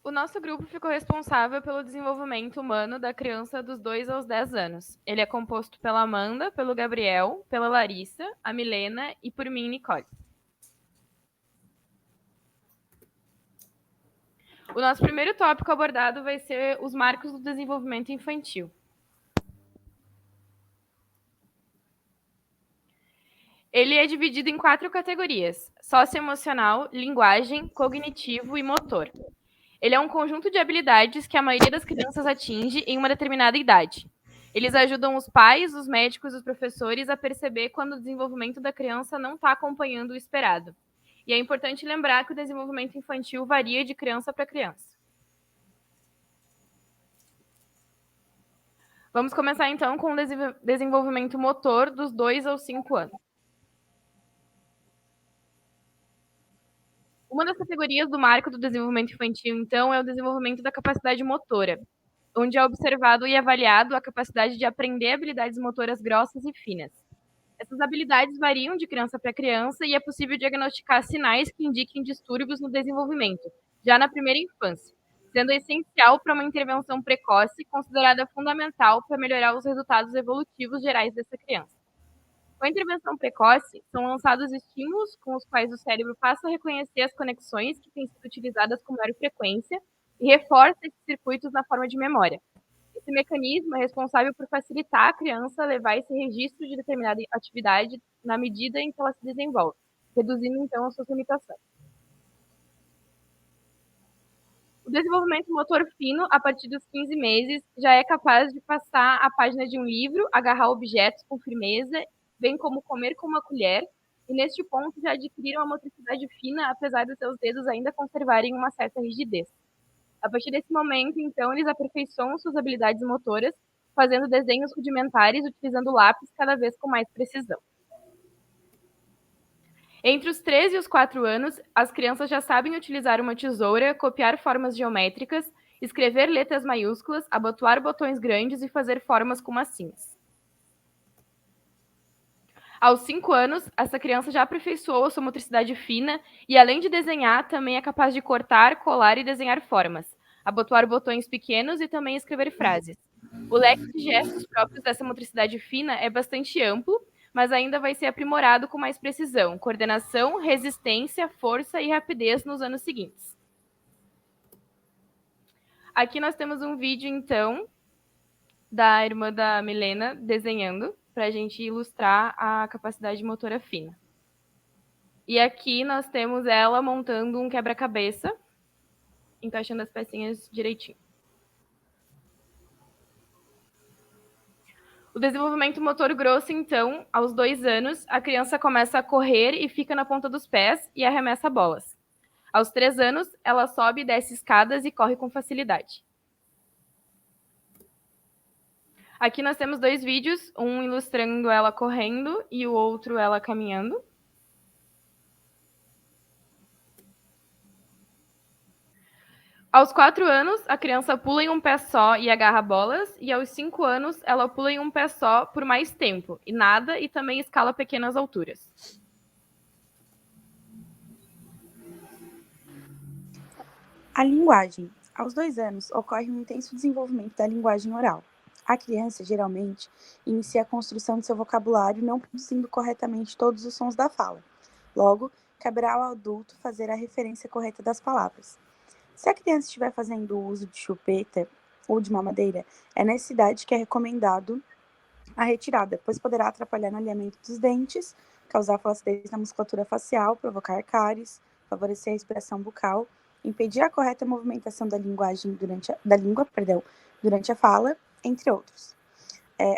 O nosso grupo ficou responsável pelo desenvolvimento humano da criança dos 2 aos 10 anos. Ele é composto pela Amanda, pelo Gabriel, pela Larissa, a Milena e por mim, Nicole. O nosso primeiro tópico abordado vai ser os marcos do desenvolvimento infantil. Ele é dividido em 4 categorias: socioemocional, linguagem, cognitivo e motor. Ele é um conjunto de habilidades que a maioria das crianças atinge em uma determinada idade. Eles ajudam os pais, os médicos e os professores a perceber quando o desenvolvimento da criança não está acompanhando o esperado. E é importante lembrar que o desenvolvimento infantil varia de criança para criança. Vamos começar então com o desenvolvimento motor dos 2 aos 5 anos. Uma das categorias do marco do desenvolvimento infantil, então, é o desenvolvimento da capacidade motora, onde é observado e avaliado a capacidade de aprender habilidades motoras grossas e finas. Essas habilidades variam de criança para criança e é possível diagnosticar sinais que indiquem distúrbios no desenvolvimento, já na primeira infância, sendo essencial para uma intervenção precoce, considerada fundamental para melhorar os resultados evolutivos gerais dessa criança. Com a intervenção precoce, são lançados estímulos com os quais o cérebro passa a reconhecer as conexões que têm sido utilizadas com maior frequência e reforça esses circuitos na forma de memória. Esse mecanismo é responsável por facilitar a criança a levar esse registro de determinada atividade na medida em que ela se desenvolve, reduzindo então as suas limitações. O desenvolvimento motor fino, a partir dos 15 meses, já é capaz de passar a página de um livro, agarrar objetos com firmeza, bem como comer com uma colher, e neste ponto já adquiriram a motricidade fina, apesar dos seus dedos ainda conservarem uma certa rigidez. A partir desse momento, então, eles aperfeiçoam suas habilidades motoras, fazendo desenhos rudimentares, utilizando lápis cada vez com mais precisão. Entre os 3 e os 4 anos, as crianças já sabem utilizar uma tesoura, copiar formas geométricas, escrever letras maiúsculas, abotoar botões grandes e fazer formas com massinhas. Aos 5 anos, essa criança já aperfeiçoou a sua motricidade fina e, além de desenhar, também é capaz de cortar, colar e desenhar formas, abotoar botões pequenos e também escrever frases. O leque de gestos próprios dessa motricidade fina é bastante amplo, mas ainda vai ser aprimorado com mais precisão, coordenação, resistência, força e rapidez nos anos seguintes. Aqui nós temos um vídeo, então, da irmã da Milena desenhando, para a gente ilustrar a capacidade motora fina. E aqui nós temos ela montando um quebra-cabeça, encaixando as pecinhas direitinho. O desenvolvimento motor grosso, então, aos 2 anos, a criança começa a correr e fica na ponta dos pés e arremessa bolas. Aos 3 anos, ela sobe e desce escadas e corre com facilidade. Aqui nós temos 2 vídeos, um ilustrando ela correndo e o outro ela caminhando. Aos 4 anos, a criança pula em um pé só e agarra bolas, e aos 5 anos, ela pula em um pé só por mais tempo, e nada e também escala pequenas alturas. A linguagem. Aos 2 anos, ocorre um intenso desenvolvimento da linguagem oral. A criança, geralmente, inicia a construção de seu vocabulário não produzindo corretamente todos os sons da fala. Logo, caberá ao adulto fazer a referência correta das palavras. Se a criança estiver fazendo uso de chupeta ou de mamadeira, é nessa idade que é recomendado a retirada, pois poderá atrapalhar no alinhamento dos dentes, causar flacidez na musculatura facial, provocar cáries, favorecer a respiração bucal, impedir a correta movimentação da linguagem durante a fala, entre outros.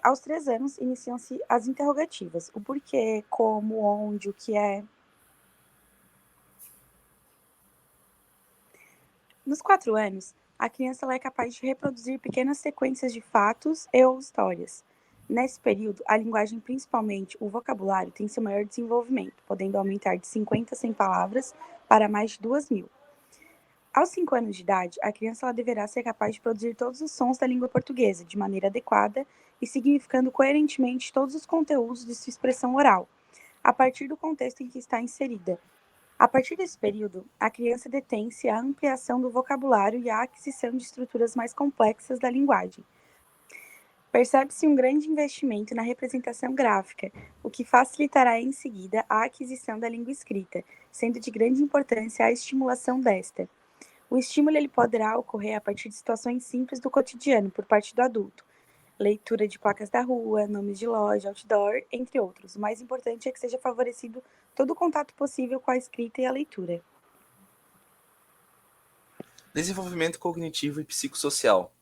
Aos 3 anos, iniciam-se as interrogativas: o porquê, como, onde, o que é. Nos 4 anos, a criança ela é capaz de reproduzir pequenas sequências de fatos e ou histórias. Nesse período, a linguagem, principalmente o vocabulário, tem seu maior desenvolvimento, podendo aumentar de 50 a 100 palavras para mais de 2.000. Aos 5 anos de idade, a criança ela deverá ser capaz de produzir todos os sons da língua portuguesa de maneira adequada e significando coerentemente todos os conteúdos de sua expressão oral, a partir do contexto em que está inserida, A partir desse período, a criança detém-se a ampliação do vocabulário e a aquisição de estruturas mais complexas da linguagem. Percebe-se um grande investimento na representação gráfica, o que facilitará em seguida a aquisição da língua escrita, sendo de grande importância a estimulação desta. O estímulo ele poderá ocorrer a partir de situações simples do cotidiano por parte do adulto. Leitura de placas da rua, nomes de loja, outdoor, entre outros. O mais importante é que seja favorecido todo o contato possível com a escrita e a leitura. Desenvolvimento cognitivo e psicossocial.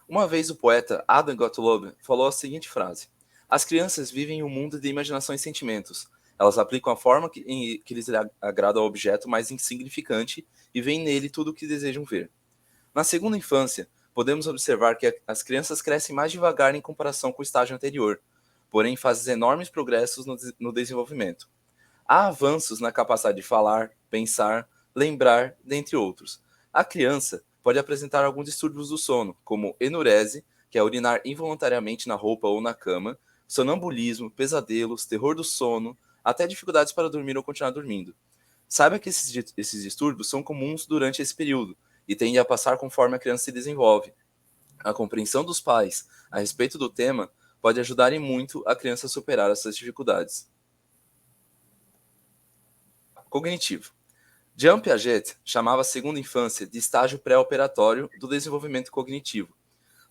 Uma vez o poeta Adam Gottlob falou a seguinte frase: as crianças vivem em um mundo de imaginação e sentimentos. Elas aplicam a forma que lhes agrada ao objeto mais insignificante e veem nele tudo o que desejam ver. Na segunda infância, podemos observar que as crianças crescem mais devagar em comparação com o estágio anterior, porém fazem enormes progressos no desenvolvimento. Há avanços na capacidade de falar, pensar, lembrar, dentre outros. A criança pode apresentar alguns distúrbios do sono, como enurese, que é urinar involuntariamente na roupa ou na cama, sonambulismo, pesadelos, terror do sono, até dificuldades para dormir ou continuar dormindo. Saiba que esses distúrbios são comuns durante esse período e tendem a passar conforme a criança se desenvolve. A compreensão dos pais a respeito do tema pode ajudar em muito a criança a superar essas dificuldades. Cognitivo. Jean Piaget chamava a segunda infância de estágio pré-operatório do desenvolvimento cognitivo,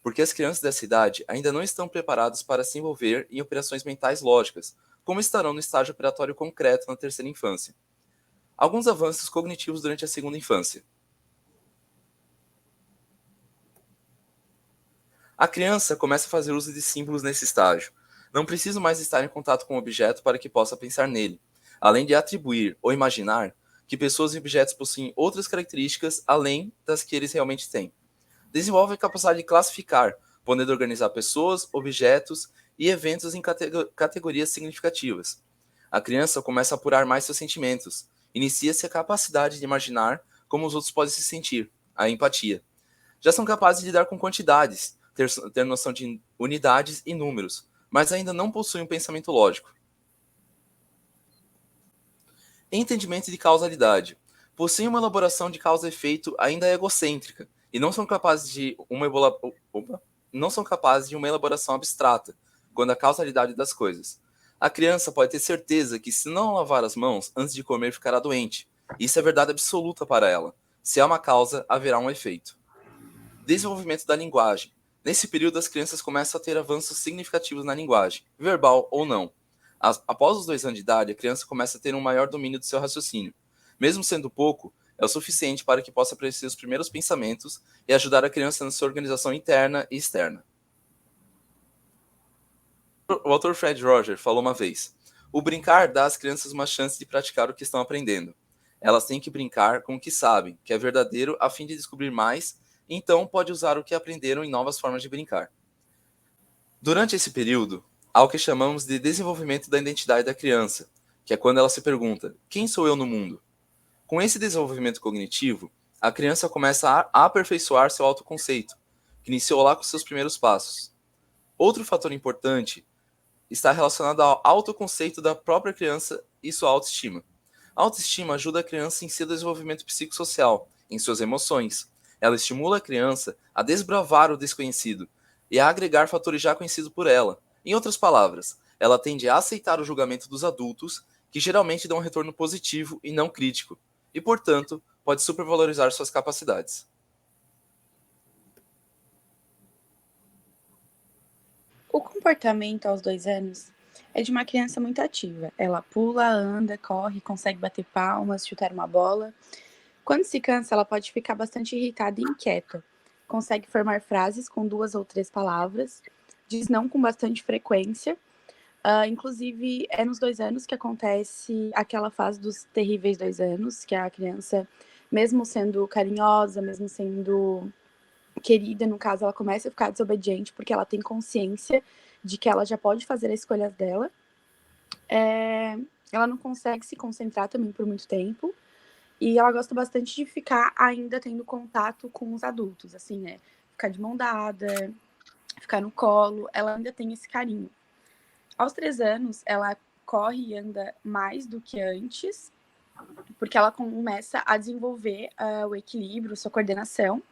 porque as crianças dessa idade ainda não estão preparadas para se envolver em operações mentais lógicas, como estarão no estágio operatório concreto na terceira infância. Alguns avanços cognitivos durante a segunda infância. A criança começa a fazer uso de símbolos nesse estágio. Não precisa mais estar em contato com o objeto para que possa pensar nele, além de atribuir ou imaginar que pessoas e objetos possuem outras características além das que eles realmente têm. Desenvolve a capacidade de classificar, podendo organizar pessoas, objetos e eventos em categorias significativas. A criança começa a apurar mais seus sentimentos. Inicia-se a capacidade de imaginar como os outros podem se sentir, a empatia. Já são capazes de lidar com quantidades, ter noção de unidades e números, mas ainda não possuem um pensamento lógico. Entendimento de causalidade. Possuem uma elaboração de causa e efeito ainda egocêntrica e não são capazes de uma elaboração abstrata quando a causalidade das coisas. A criança pode ter certeza que se não lavar as mãos antes de comer ficará doente. Isso é verdade absoluta para ela. Se há uma causa, haverá um efeito. Desenvolvimento da linguagem. Nesse período, as crianças começam a ter avanços significativos na linguagem, verbal ou não. Após os 2 anos de idade, a criança começa a ter um maior domínio do seu raciocínio. Mesmo sendo pouco, é o suficiente para que possa apreciar os primeiros pensamentos e ajudar a criança na sua organização interna e externa. O autor Fred Roger falou uma vez: o brincar dá às crianças uma chance de praticar o que estão aprendendo. Elas têm que brincar com o que sabem, que é verdadeiro, a fim de descobrir mais, e então pode usar o que aprenderam em novas formas de brincar. Durante esse período, há o que chamamos de desenvolvimento da identidade da criança, que é quando ela se pergunta: quem sou eu no mundo? Com esse desenvolvimento cognitivo, a criança começa a aperfeiçoar seu autoconceito, que iniciou lá com seus primeiros passos. Outro fator importante está relacionado ao autoconceito da própria criança e sua autoestima. A autoestima ajuda a criança em seu desenvolvimento psicossocial, em suas emoções. Ela estimula a criança a desbravar o desconhecido e a agregar fatores já conhecidos por ela. Em outras palavras, ela tende a aceitar o julgamento dos adultos, que geralmente dão um retorno positivo e não crítico, e, portanto, pode supervalorizar suas capacidades. O comportamento aos 2 anos é de uma criança muito ativa. Ela pula, anda, corre, consegue bater palmas, chutar uma bola. Quando se cansa, ela pode ficar bastante irritada e inquieta. Consegue formar frases com 2 ou 3 palavras, diz não com bastante frequência. Inclusive, é nos 2 anos que acontece aquela fase dos terríveis 2 anos, que a criança, mesmo sendo carinhosa, mesmo sendo querida, no caso, ela começa a ficar desobediente porque ela tem consciência de que ela já pode fazer as escolhas dela. Ela não consegue se concentrar também por muito tempo. E ela gosta bastante de ficar ainda tendo contato com os adultos, assim, né? Ficar de mão dada, ficar no colo, ela ainda tem esse carinho. Aos 3 anos, ela corre e anda mais do que antes, porque ela começa a desenvolver o equilíbrio, sua coordenação.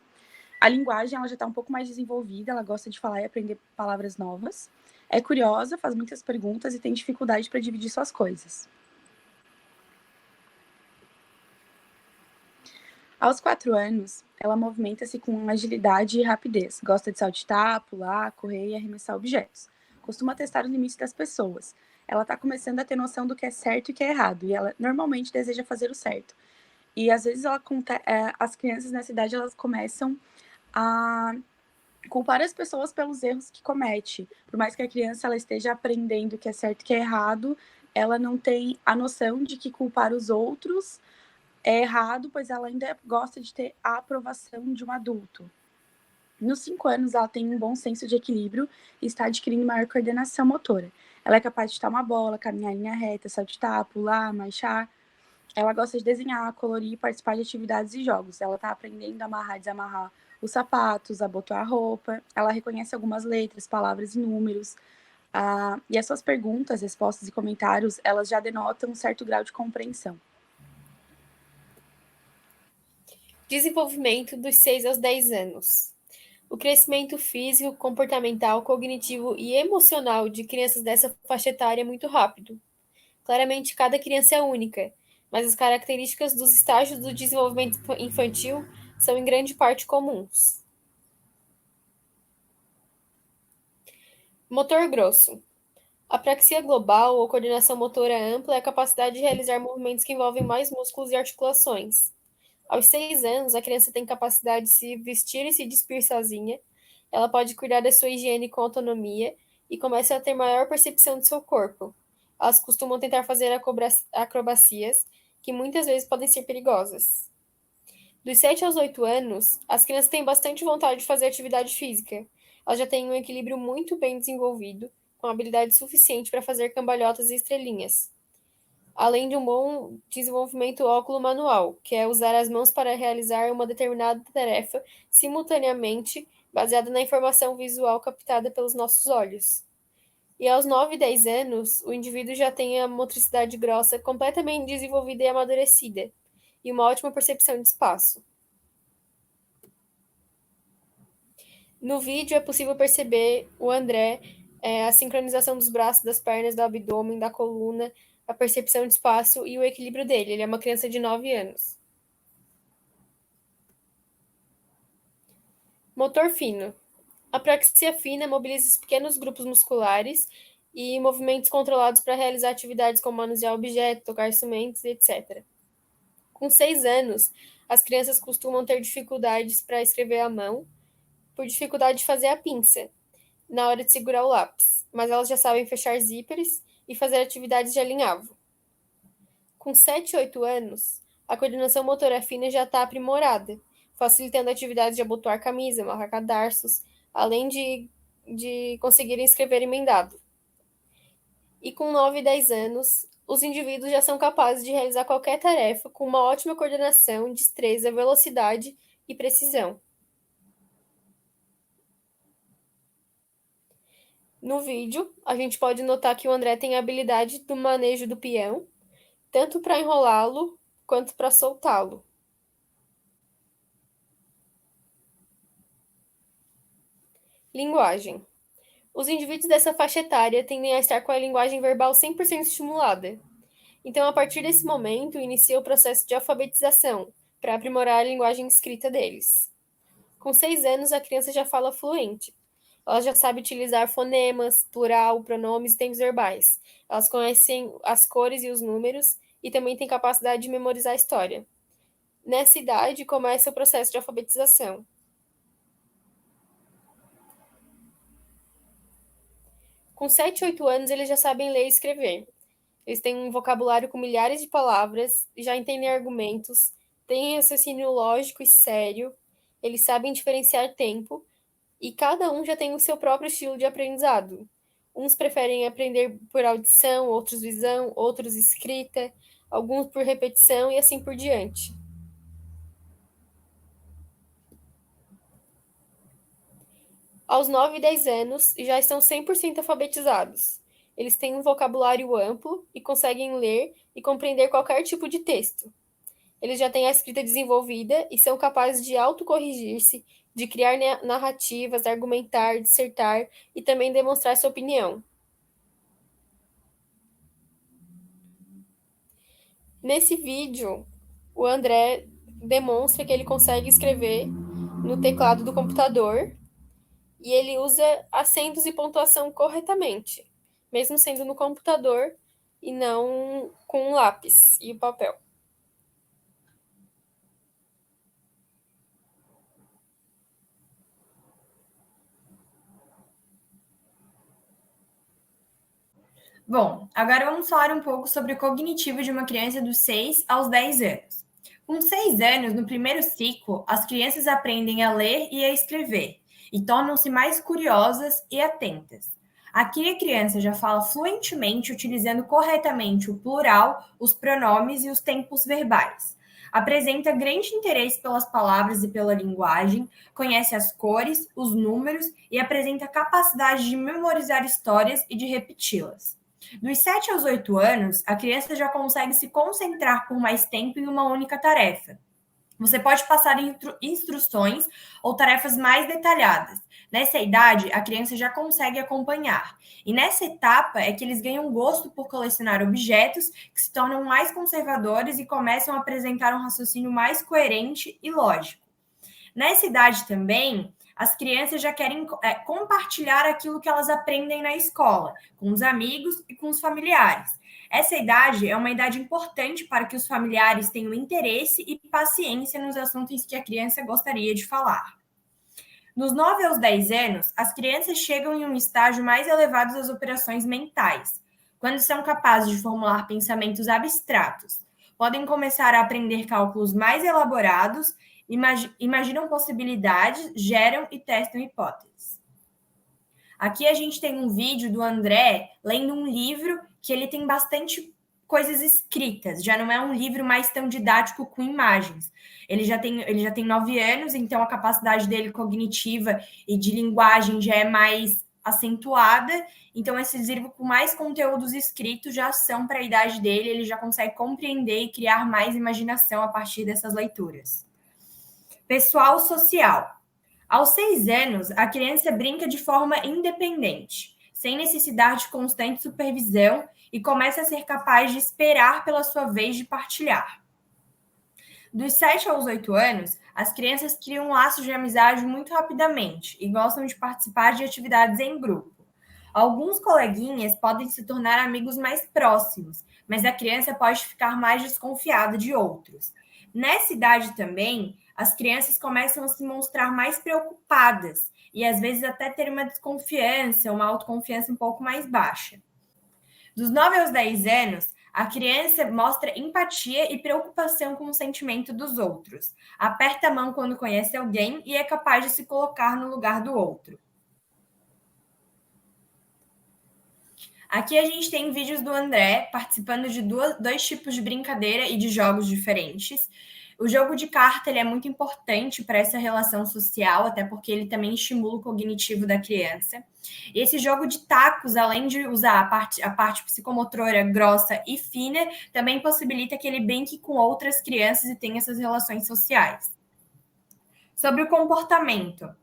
A linguagem ela já está um pouco mais desenvolvida, ela gosta de falar e aprender palavras novas. É curiosa, faz muitas perguntas e tem dificuldade para dividir suas coisas. Aos 4 anos, ela movimenta-se com agilidade e rapidez. Gosta de saltitar, pular, correr e arremessar objetos. Costuma testar os limites das pessoas. Ela está começando a ter noção do que é certo e que é errado, e ela normalmente deseja fazer o certo. E às vezes as crianças nessa idade elas começam a culpar as pessoas pelos erros que comete. Por mais que a criança ela esteja aprendendo o que é certo e o que é errado, ela não tem a noção de que culpar os outros é errado, pois ela ainda gosta de ter a aprovação de um adulto. Nos 5 anos, ela tem um bom senso de equilíbrio e está adquirindo maior coordenação motora. Ela é capaz de chutar uma bola, caminhar em linha reta, saltitar, pular, marchar. Ela gosta de desenhar, colorir e participar de atividades e jogos. Ela está aprendendo a amarrar e desamarrar os sapatos, a abotoar a roupa. Ela reconhece algumas letras, palavras e números. E as suas perguntas, respostas e comentários, elas já denotam um certo grau de compreensão. Desenvolvimento dos 6 aos 10 anos. O crescimento físico, comportamental, cognitivo e emocional de crianças dessa faixa etária é muito rápido. Claramente, cada criança é única, mas as características dos estágios do desenvolvimento infantil são em grande parte comuns. Motor grosso. Apraxia global ou coordenação motora ampla é a capacidade de realizar movimentos que envolvem mais músculos e articulações. Aos 6 anos, a criança tem capacidade de se vestir e se despir sozinha, ela pode cuidar da sua higiene com autonomia e começa a ter maior percepção do seu corpo. Elas costumam tentar fazer acrobacias, que muitas vezes podem ser perigosas. Dos 7 aos 8 anos, as crianças têm bastante vontade de fazer atividade física. Elas já têm um equilíbrio muito bem desenvolvido, com habilidade suficiente para fazer cambalhotas e estrelinhas, além de um bom desenvolvimento óculo-manual, que é usar as mãos para realizar uma determinada tarefa simultaneamente, baseada na informação visual captada pelos nossos olhos. E aos 9 e 10 anos, o indivíduo já tem a motricidade grossa completamente desenvolvida e amadurecida, e uma ótima percepção de espaço. No vídeo é possível perceber o André, a sincronização dos braços, das pernas, do abdômen, da coluna, a percepção de espaço e o equilíbrio dele. Ele é uma criança de 9 anos. Motor fino. A praxia fina mobiliza pequenos grupos musculares e movimentos controlados para realizar atividades como manusear objetos, tocar instrumentos, etc. Com 6 anos, as crianças costumam ter dificuldades para escrever à mão, por dificuldade de fazer a pinça, na hora de segurar o lápis, mas elas já sabem fechar zíperes e fazer atividades de alinhavo. Com 7 e 8 anos, a coordenação motora fina já está aprimorada, facilitando atividades de abotoar camisa, amarrar cadarços, além de conseguirem escrever emendado. E com 9 e 10 anos, os indivíduos já são capazes de realizar qualquer tarefa com uma ótima coordenação, destreza, velocidade e precisão. No vídeo, a gente pode notar que o André tem a habilidade do manejo do peão, tanto para enrolá-lo quanto para soltá-lo. Linguagem. Os indivíduos dessa faixa etária tendem a estar com a linguagem verbal 100% estimulada. Então, a partir desse momento, inicia o processo de alfabetização, para aprimorar a linguagem escrita deles. Com 6 anos, a criança já fala fluente. Ela já sabe utilizar fonemas, plural, pronomes e tempos verbais. Elas conhecem as cores e os números e também têm capacidade de memorizar a história. Nessa idade, começa o processo de alfabetização. Com 7 e 8 anos, eles já sabem ler e escrever. Eles têm um vocabulário com milhares de palavras, já entendem argumentos, têm raciocínio lógico e sério, eles sabem diferenciar tempo, e cada um já tem o seu próprio estilo de aprendizado. Uns preferem aprender por audição, outros visão, outros escrita, alguns por repetição e assim por diante. Aos 9 e 10 anos, já estão 100% alfabetizados. Eles têm um vocabulário amplo e conseguem ler e compreender qualquer tipo de texto. Eles já têm a escrita desenvolvida e são capazes de autocorrigir-se, de criar narrativas, argumentar, dissertar e também demonstrar sua opinião. Nesse vídeo, o André demonstra que ele consegue escrever no teclado do computador e ele usa acentos e pontuação corretamente, mesmo sendo no computador e não com um lápis e papel. Bom, agora vamos falar um pouco sobre o cognitivo de uma criança dos 6 aos 10 anos. Com 6 anos, no primeiro ciclo, as crianças aprendem a ler e a escrever e tornam-se mais curiosas e atentas. Aqui a criança já fala fluentemente, utilizando corretamente o plural, os pronomes e os tempos verbais. Apresenta grande interesse pelas palavras e pela linguagem, conhece as cores, os números e apresenta capacidade de memorizar histórias e de repeti-las. Dos 7 aos 8 anos, a criança já consegue se concentrar por mais tempo em uma única tarefa. Você pode passar instruções ou tarefas mais detalhadas. Nessa idade, a criança já consegue acompanhar. E nessa etapa é que eles ganham gosto por colecionar objetos, que se tornam mais conservadores e começam a apresentar um raciocínio mais coerente e lógico. Nessa idade também, as crianças já querem compartilhar aquilo que elas aprendem na escola, com os amigos e com os familiares. Essa idade é uma idade importante para que os familiares tenham interesse e paciência nos assuntos que a criança gostaria de falar. Dos 9 aos 10 anos, as crianças chegam em um estágio mais elevado das operações mentais, quando são capazes de formular pensamentos abstratos. Podem começar a aprender cálculos mais elaborados, imaginam possibilidades, geram e testam hipóteses. Aqui a gente tem um vídeo do André lendo um livro que ele tem bastante coisas escritas, já não é um livro mais tão didático com imagens. Ele já tem 9 anos, então a capacidade dele cognitiva e de linguagem já é mais acentuada, então esses livros com mais conteúdos escritos já são para a idade dele, ele já consegue compreender e criar mais imaginação a partir dessas leituras. Pessoal social. Aos 6 anos, a criança brinca de forma independente, sem necessidade de constante supervisão e começa a ser capaz de esperar pela sua vez de partilhar. Dos 7 aos 8 anos, as crianças criam um laço de amizade muito rapidamente e gostam de participar de atividades em grupo. Alguns coleguinhas podem se tornar amigos mais próximos, mas a criança pode ficar mais desconfiada de outros. Nessa idade também, as crianças começam a se mostrar mais preocupadas e às vezes até ter uma desconfiança, uma autoconfiança um pouco mais baixa. Dos 9 aos 10 anos, a criança mostra empatia e preocupação com o sentimento dos outros. Aperta a mão quando conhece alguém e é capaz de se colocar no lugar do outro. Aqui a gente tem vídeos do André participando de dois tipos de brincadeira e de jogos diferentes. O jogo de carta ele é muito importante para essa relação social, até porque ele também estimula o cognitivo da criança. E esse jogo de tacos, além de usar a parte psicomotora grossa e fina, também possibilita que ele brinque com outras crianças e tenha essas relações sociais. Sobre o comportamento.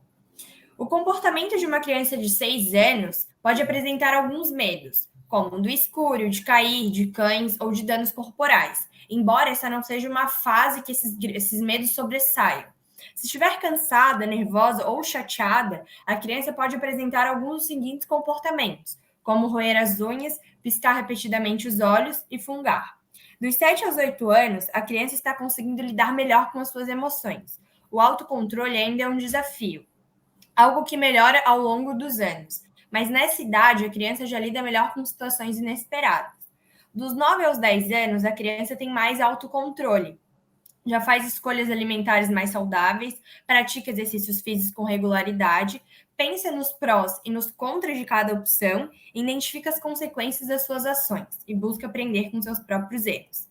O comportamento de uma criança de 6 anos pode apresentar alguns medos, como do escuro, de cair, de cães ou de danos corporais, embora essa não seja uma fase que esses medos sobressaiam. Se estiver cansada, nervosa ou chateada, a criança pode apresentar alguns dos seguintes comportamentos, como roer as unhas, piscar repetidamente os olhos e fungar. Dos 7 aos 8 anos, a criança está conseguindo lidar melhor com as suas emoções. O autocontrole ainda é um desafio, algo que melhora ao longo dos anos. Mas nessa idade, a criança já lida melhor com situações inesperadas. Dos 9 aos 10 anos, a criança tem mais autocontrole. Já faz escolhas alimentares mais saudáveis, pratica exercícios físicos com regularidade, pensa nos prós e nos contras de cada opção, identifica as consequências das suas ações e busca aprender com seus próprios erros.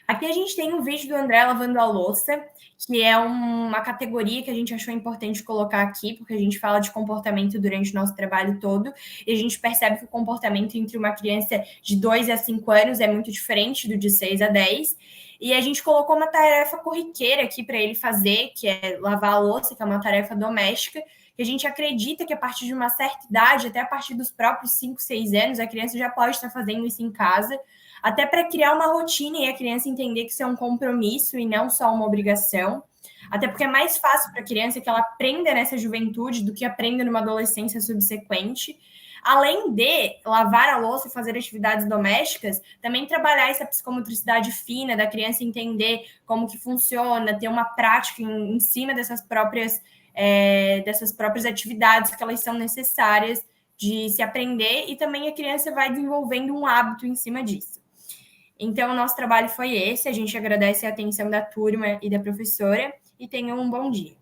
Aqui a gente tem um vídeo do André lavando a louça, que é uma categoria que a gente achou importante colocar aqui, porque a gente fala de comportamento durante o nosso trabalho todo, e a gente percebe que o comportamento entre uma criança de 2 a 5 anos é muito diferente do de 6 a 10. E a gente colocou uma tarefa corriqueira aqui para ele fazer, que é lavar a louça, que é uma tarefa doméstica, que a gente acredita que a partir de uma certa idade, até a partir dos próprios 5, 6 anos, a criança já pode estar fazendo isso em casa, até para criar uma rotina e a criança entender que isso é um compromisso e não só uma obrigação. Até porque é mais fácil para a criança que ela aprenda nessa juventude do que aprenda numa adolescência subsequente. Além de lavar a louça e fazer atividades domésticas, também trabalhar essa psicomotricidade fina da criança entender como que funciona, ter uma prática em cima dessas próprias atividades que elas são necessárias de se aprender, e também a criança vai desenvolvendo um hábito em cima disso. Então, o nosso trabalho foi esse. A gente agradece a atenção da turma e da professora e tenham um bom dia.